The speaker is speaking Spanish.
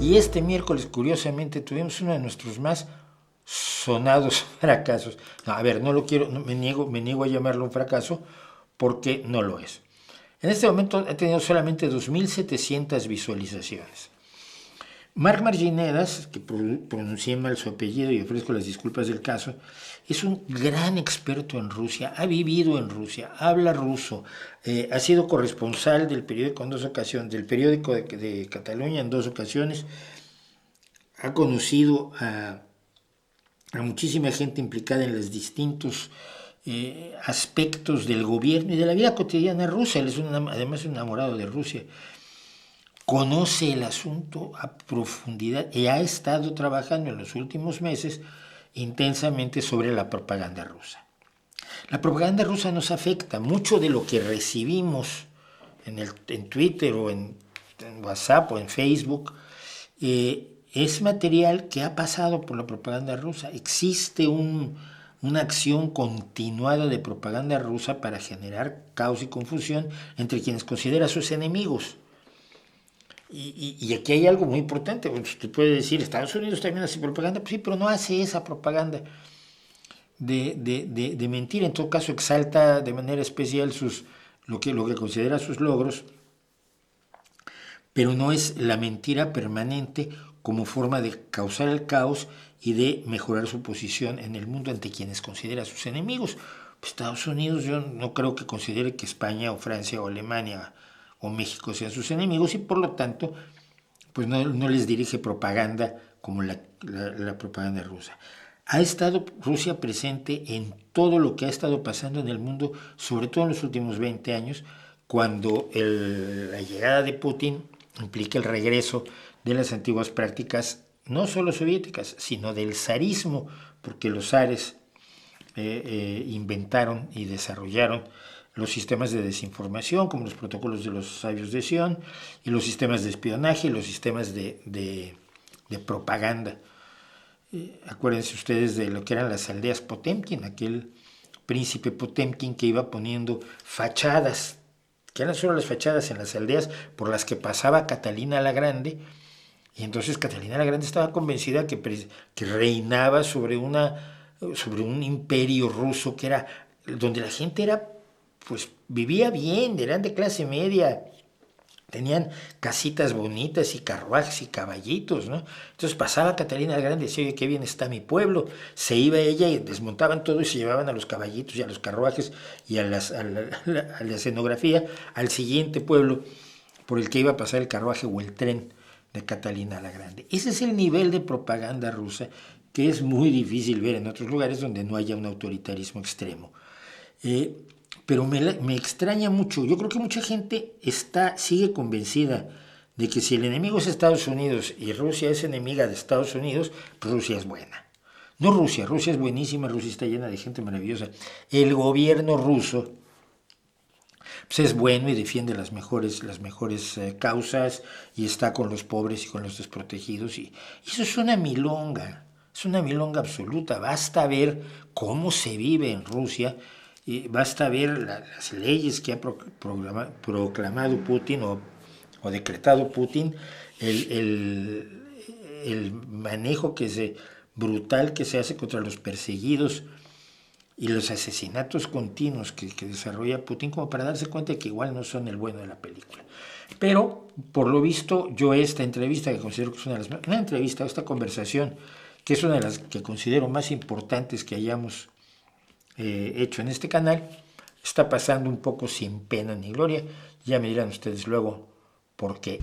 Y este miércoles, curiosamente, tuvimos uno de nuestros más sonados fracasos. No, a ver, no lo quiero, me niego a llamarlo un fracaso porque no lo es. En este momento ha tenido solamente 2.700 visualizaciones. Marc Marginedas, que pronuncié mal su apellido y ofrezco las disculpas del caso, es un gran experto en Rusia, ha vivido en Rusia, habla ruso, ha sido corresponsal del periódico en 2 ocasiones, del periódico de Cataluña en 2 ocasiones, ha conocido a muchísima gente implicada en los distintos aspectos del gobierno y de la vida cotidiana rusa. Él es además un enamorado de Rusia. Conoce el asunto a profundidad y ha estado trabajando en los últimos meses intensamente sobre la propaganda rusa. La propaganda rusa nos afecta. Mucho de lo que recibimos en Twitter o en WhatsApp o en Facebook es material que ha pasado por la propaganda rusa. Existe una acción continuada de propaganda rusa para generar caos y confusión entre quienes considera sus enemigos. Y aquí hay algo muy importante. Usted puede decir, Estados Unidos también hace propaganda, pues sí, pero no hace esa propaganda de mentira. En todo caso, exalta de manera especial lo que considera sus logros, pero no es la mentira permanente como forma de causar el caos y de mejorar su posición en el mundo ante quienes considera sus enemigos. Pues Estados Unidos, yo no creo que considere que España o Francia o Alemania o México sean sus enemigos y por lo tanto pues no les dirige propaganda como la propaganda rusa. Ha estado Rusia presente en todo lo que ha estado pasando en el mundo, sobre todo en los últimos 20 años, cuando la llegada de Putin implica el regreso de las antiguas prácticas, no solo soviéticas, sino del zarismo, porque los zares inventaron y desarrollaron los sistemas de desinformación, como los protocolos de los sabios de Sion, y los sistemas de espionaje, y los sistemas de propaganda. Acuérdense ustedes de lo que eran las aldeas Potemkin, aquel príncipe Potemkin que iba poniendo fachadas, que eran solo las fachadas en las aldeas por las que pasaba Catalina la Grande, y entonces Catalina la Grande estaba convencida que reinaba sobre un imperio ruso que era donde la gente pues vivía bien, eran de clase media, tenían casitas bonitas y carruajes y caballitos, ¿no? Entonces pasaba Catalina la Grande y decía, oye, qué bien está mi pueblo. Se iba ella y desmontaban todo y se llevaban a los caballitos y a los carruajes y a la escenografía al siguiente pueblo por el que iba a pasar el carruaje o el tren de Catalina la Grande. Ese es el nivel de propaganda rusa que es muy difícil ver en otros lugares donde no haya un autoritarismo extremo. Pero me extraña mucho. Yo creo que mucha gente sigue convencida de que si el enemigo es Estados Unidos y Rusia es enemiga de Estados Unidos, pues Rusia es buena. No Rusia es buenísima, Rusia está llena de gente maravillosa. El gobierno ruso pues es bueno y defiende las mejores causas y está con los pobres y con los desprotegidos. Y eso es una milonga absoluta. Basta ver cómo se vive en Rusia. Basta ver las leyes que ha proclamado Putin o decretado Putin, el manejo brutal que se hace contra los perseguidos y los asesinatos continuos que desarrolla Putin, como para darse cuenta de que igual no son el bueno de la película. Pero, por lo visto, yo esta entrevista, que considero que es esta conversación, que es una de las que considero más importantes que hayamos hecho en este canal, está pasando un poco sin pena ni gloria. Ya me dirán ustedes luego por qué.